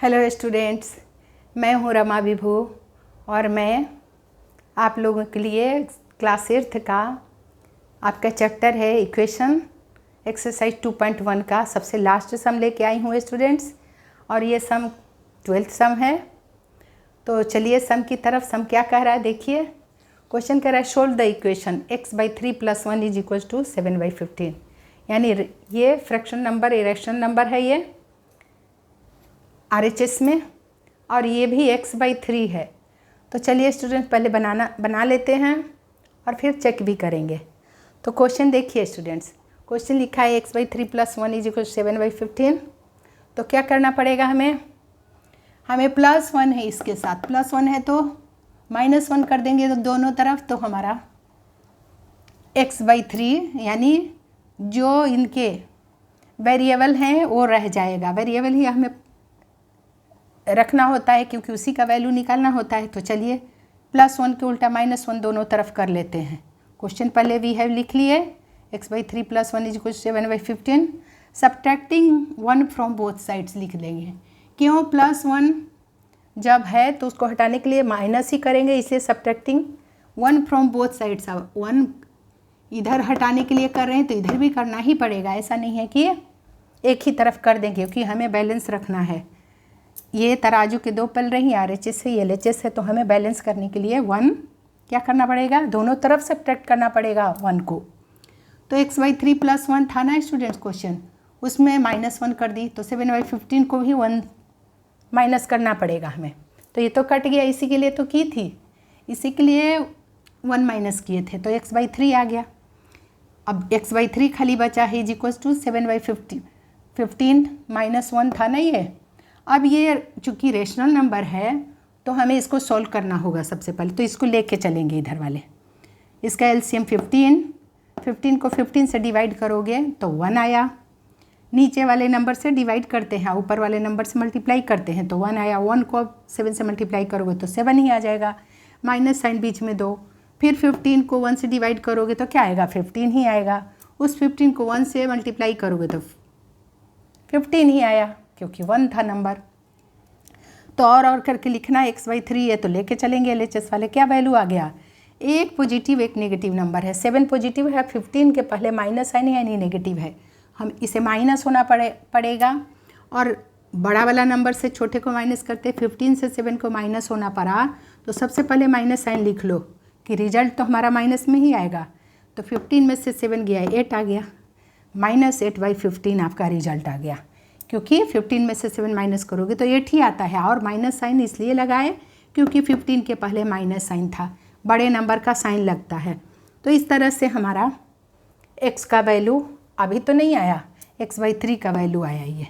Hello students, मैं हूँ रमा विभू और मैं आप लोगों के लिए क्लास 8 का आपका चैप्टर है इक्वेशन एक्सरसाइज 2.1 का सबसे लास्ट सम लेके आई हूँ स्टूडेंट्स। और ये सम 12th सम है। तो चलिए सम की तरफ। सम क्या कह रहा है देखिए। क्वेश्चन कह रहा है सोल्व द इक्वेशन x/3 + 1 = 7/15। यानी ये फ्रैक्शन नंबर इरेशनल नंबर है ये RHS में, और ये भी x/3 है। तो चलिए स्टूडेंट पहले बना लेते हैं और फिर चेक भी करेंगे। तो क्वेश्चन देखिए स्टूडेंट्स, क्वेश्चन लिखा है x/3 + 1 = 7/15। तो क्या करना पड़ेगा हमें +1 है, इसके साथ +1 है तो -1 कर देंगे तो दोनों तरफ, तो हमारा x/3 यानी जो इनके वेरिएबल हैं वो रह जाएगा। वेरिएबल ही हमें रखना होता है क्योंकि उसी का वैल्यू निकालना होता है। तो चलिए +1 के उल्टा -1 दोनों तरफ कर लेते हैं। क्वेश्चन पहले वी हैव लिख लिए x/3 + 1 = 7/15। Subtracting 1 from both sides लिख देंगे। क्यों? +1 जब है तो उसको हटाने के लिए माइनस ही करेंगे, इसलिए सब्ट्रैक्टिंग 1 फ्रॉम बोथ साइड्स। अब 1 इधर हटाने के लिए कर रहे हैं तो इधर भी करना ही पड़ेगा। ऐसा नहीं है कि एक ही तरफ कर देंगे क्योंकि हमें बैलेंस रखना है। ये तराजू के दो पल रही, RHS है, ये LHS है, तो हमें बैलेंस करने के लिए 1 क्या करना पड़ेगा, दोनों तरफ सब्ट्रैक्ट करना पड़ेगा 1 को। तो x/3 + 1 था ना स्टूडेंट्स क्वेश्चन, उसमें -1 कर दी तो 7/15 को भी 1 माइनस करना पड़ेगा हमें। तो ये तो कट गया, इसी के लिए तो की थी, इसी के लिए 1 माइनस किए थे, तो x/3 आ गया। अब x/3 खाली बचा है = 7/15 -1 था ना ये। अब ये चूँकि रेशनल नंबर है तो हमें इसको सॉल्व करना होगा सबसे पहले। तो इसको लेके चलेंगे इधर वाले, इसका LCM 15 को 15 से डिवाइड करोगे तो 1 आया। नीचे वाले नंबर से डिवाइड करते हैं, ऊपर वाले नंबर से मल्टीप्लाई करते हैं तो 1 आया। 1 को 7 से मल्टीप्लाई करोगे तो 7 ही आ जाएगा, माइनस साइन बीच में दो। फिर 15 को 1 से डिवाइड करोगे तो क्या आएगा, 15 ही आएगा। उस 15 को 1 से मल्टीप्लाई करोगे तो 15 ही आया क्योंकि 1 था नंबर। तो और करके लिखना x/3 है तो लेके चलेंगे LHS वाले। क्या वैल्यू आ गया, एक पॉजिटिव एक नेगेटिव नंबर है। 7 पॉजिटिव है, 15 के पहले माइनस साइन है यानी नेगेटिव है, हम इसे माइनस होना पड़ेगा। और बड़ा वाला नंबर से छोटे को माइनस करते, 15 से 7 को माइनस होना पड़ा तो सबसे पहले माइनस साइन लिख लो कि रिजल्ट तो हमारा माइनस में ही आएगा। तो 15 में से 7 गया, 8 आ गया, -8/15 आपका रिजल्ट आ गया। क्योंकि 15 में से 7 माइनस करोगे तो 8 ही आता है, और माइनस साइन इसलिए लगाए क्योंकि 15 के पहले माइनस साइन था, बड़े नंबर का साइन लगता है। तो इस तरह से हमारा x का वैल्यू अभी तो नहीं आया, x/3 का वैल्यू आया ये।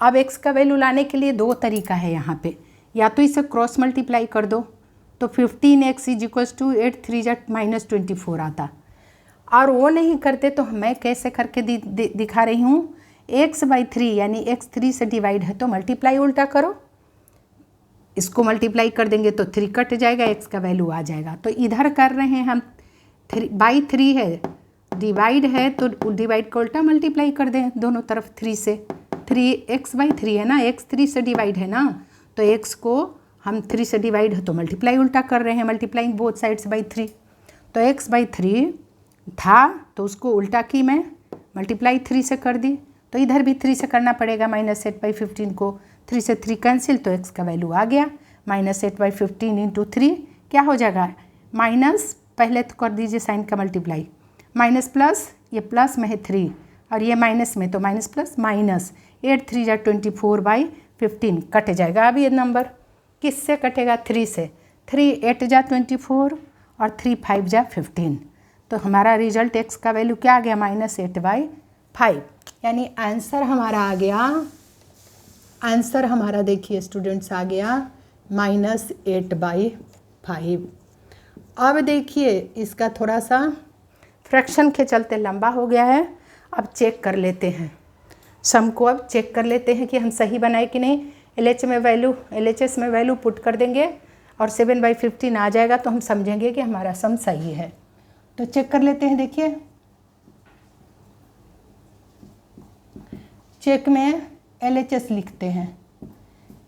अब x का वैल्यू लाने के लिए दो तरीका है यहाँ पे, या तो इसे क्रॉस मल्टीप्लाई कर दो तो 15x = 8 3 -24 आता। और वो नहीं करते तो मैं कैसे करके दिखा रही हूँ, x/3 यानी x 3 से डिवाइड है तो मल्टीप्लाई उल्टा करो, इसको मल्टीप्लाई कर देंगे तो 3 कट जाएगा, x का वैल्यू आ जाएगा। तो इधर कर रहे हैं हम 3/3 है, डिवाइड है तो डिवाइड का उल्टा मल्टीप्लाई कर दें दोनों तरफ 3 से। 3x/3 है ना, x 3 से डिवाइड है ना, तो x को हम 3 से डिवाइड है तो मल्टीप्लाई उल्टा कर रहे हैं, मल्टीप्लाइंग बोथ साइड्स बाई 3। तो x/3 था तो उसको उल्टा की मैं, मल्टीप्लाई 3 से कर दी, तो इधर भी 3 से करना पड़ेगा, -8/15 को 3 से 3 कैंसिल, तो x का वैल्यू आ गया -8/15 × 3 क्या हो जाएगा, माइनस पहले तो कर दीजिए साइन का मल्टीप्लाई, माइनस प्लस, ये प्लस में है 3 और ये माइनस में, तो माइनस प्लस माइनस 8 3 = 24/15 कट जाएगा। अब ये नंबर किससे कटेगा, 3 से। 3 8 × 24 और 3 5 × 15, तो हमारा रिजल्ट x का वैल्यू क्या आ गया, -8/5। यानी आंसर हमारा आ गया, आंसर हमारा देखिए स्टूडेंट्स आ गया -8/5। अब देखिए इसका थोड़ा सा फ्रैक्शन के चलते लंबा हो गया है। अब चेक कर लेते हैं सम को, अब चेक कर लेते हैं कि हम सही बनाए कि नहीं। LHS में वैल्यू पुट कर देंगे और 7/15 आ जाएगा तो हम समझेंगे कि हमारा सम सही है। तो चेक कर लेते हैं। देखिए चेक में LHS लिखते हैं,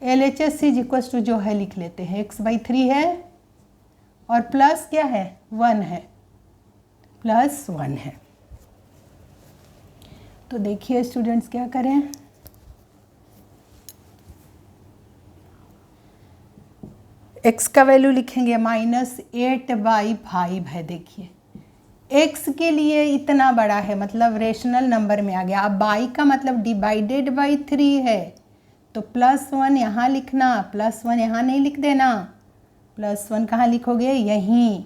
LHS इज इक्वल टू जो है लिख लेते हैं, x/3 है और प्लस क्या है 1 है, प्लस 1 है। तो देखिए स्टूडेंट्स क्या करें, x का वैल्यू लिखेंगे -8/5 है। देखिए x के लिए इतना बड़ा है, मतलब रेशनल नंबर में आ गया। अब बाई का मतलब डिवाइडेड बाई 3 है, तो +1 यहाँ लिखना, +1 यहाँ नहीं लिख देना, +1 कहाँ लिखोगे, यहीं।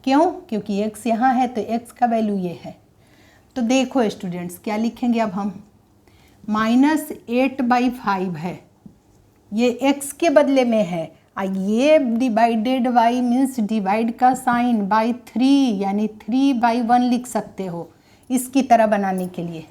क्यों? क्योंकि x यहाँ है तो x का वैल्यू ये है। तो देखो स्टूडेंट्स क्या लिखेंगे अब हम, -8/5 है, ये x के बदले में है, ये डिवाइडेड बाई मीन्स डिवाइड का साइन बाई 3, यानी 3/1 लिख सकते हो इसकी तरह बनाने के लिए।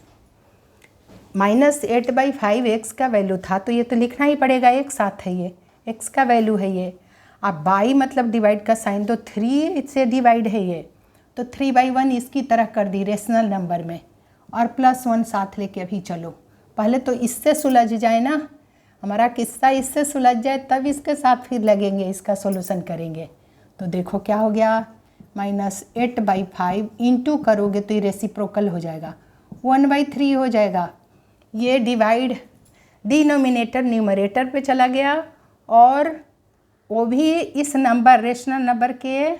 -8/5 x का वैल्यू था, तो ये तो लिखना ही पड़ेगा, एक साथ है, ये x का वैल्यू है ये। अब बाई मतलब डिवाइड का साइन, तो 3 से डिवाइड है ये, तो 3/1 इसकी तरह कर दी रेशनल नंबर में, और +1 साथ लेके अभी चलो। पहले तो इससे सुलझ जाए ना, हमारा किस्सा इससे सुलझ जाए, तब इसके साथ फिर लगेंगे, इसका सॉल्यूशन करेंगे। तो देखो क्या हो गया, -8/5 इंटू करोगे तो ये रेसिप्रोकल हो जाएगा, 1/3 हो जाएगा। ये डिवाइड डिनोमिनेटर न्यूमरेटर पे चला गया, और वो भी इस नंबर रेशनल नंबर के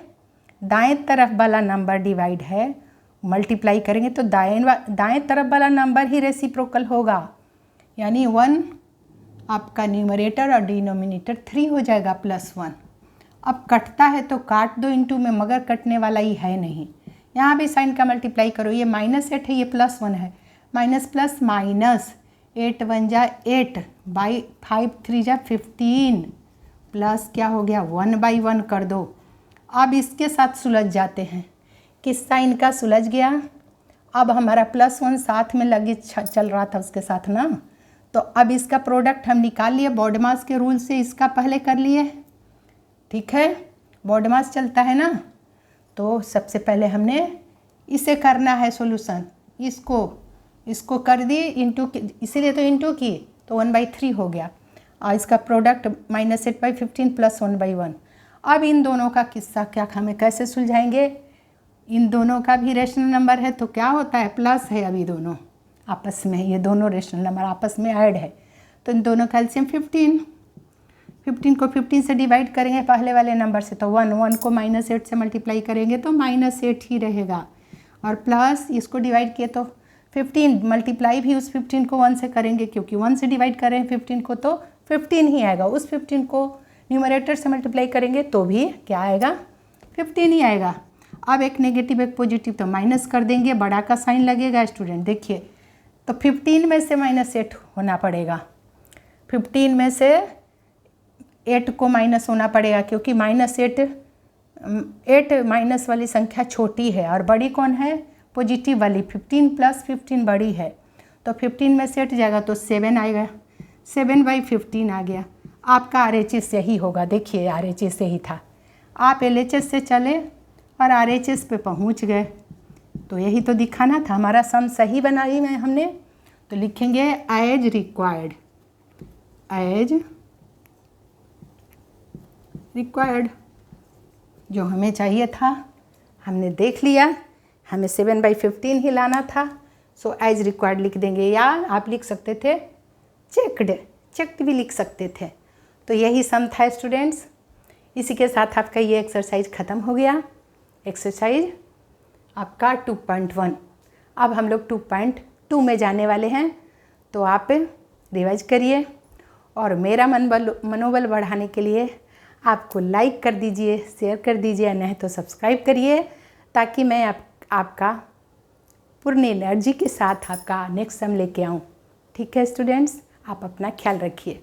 दाएं तरफ वाला नंबर डिवाइड है, मल्टीप्लाई करेंगे तो दाएं तरफ वाला नंबर ही रेसिप्रोकल होगा, यानी 1 आपका न्यूमरेटर और डिनोमिनेटर 3 हो जाएगा +1। अब कटता है तो काट दो इंटू में, मगर कटने वाला ही है नहीं, यहाँ भी साइन का मल्टीप्लाई करो, ये -8 है, ये +1 है, माइनस प्लस माइनस 8 1 जा 8/5 3 जा 15 प्लस क्या हो गया 1/1 कर दो। अब इसके साथ सुलझ जाते हैं, किस्सा इनका सुलझ गया। अब हमारा +1 साथ में लगे चल रहा था उसके साथ ना, तो अब इसका प्रोडक्ट हम निकाल लिए, बॉडमास के रूल से इसका पहले कर लिए, ठीक है, बॉडमास चलता है ना। तो सबसे पहले हमने इसे करना है सॉल्यूशन, इसको कर दी इंटू, इसीलिए तो इंटू की, तो 1/3 हो गया, और इसका प्रोडक्ट -8/15 + 1/1। अब इन दोनों का किस्सा क्या हमें कैसे सुलझाएंगे, इन दोनों का भी रेशनल नंबर है, तो क्या होता है प्लस है, अभी दोनों आपस में, ये दोनों रेशनल नंबर आपस में ऐड है, तो इन दोनों का एलसीएम 15 को 15 से डिवाइड करेंगे पहले वाले नंबर से, तो 1 को -8 से मल्टीप्लाई करेंगे तो -8 ही रहेगा, और प्लस इसको डिवाइड किए तो 15 मल्टीप्लाई भी उस 15 को 1 से करेंगे, क्योंकि 1 से डिवाइड कर रहे हैं 15 को, तो 15 ही आएगा। उस 15 को न्यूमरेटर से मल्टीप्लाई करेंगे तो भी क्या आएगा 15 ही आएगा। अब एक नेगेटिव एक पॉजिटिव, तो माइनस कर देंगे, बड़ा का साइन लगेगा स्टूडेंट, देखिए, तो 15 में से -8 होना पड़ेगा, 15 में से 8 को माइनस होना पड़ेगा, क्योंकि -8 माइनस वाली संख्या छोटी है और बड़ी कौन है, पॉजिटिव वाली, 15 + 15 बड़ी है, तो 15 में से 8 जाएगा तो 7 आएगा, 7/15 आ गया। आपका RHS यही होगा, देखिए RHS यही था, आप LHS से चले और RHS पे पहुंच गए, तो यही तो दिखाना था, हमारा सम सही बनाई में हमने, तो लिखेंगे एज रिक्वायर्ड, जो हमें चाहिए था हमने देख लिया, हमें 7/15 ही लाना था, सो एज रिक्वायर्ड लिख देंगे, या आप लिख सकते थे चेक्ड भी लिख सकते थे। तो यही सम था स्टूडेंट्स। इसी के साथ आपका ये एक्सरसाइज ख़त्म हो गया, एक्सरसाइज आपका 2.1। अब हम लोग 2.2 में जाने वाले हैं, तो आप रिवाइज करिए, और मेरा मनोबल बढ़ाने के लिए आपको लाइक कर दीजिए, शेयर कर दीजिए, नहीं तो सब्सक्राइब करिए, ताकि मैं आपका पूर्ण एनर्जी के साथ आपका नेक्स्ट सम लेके आऊँ। ठीक है स्टूडेंट्स, आप अपना ख्याल रखिए।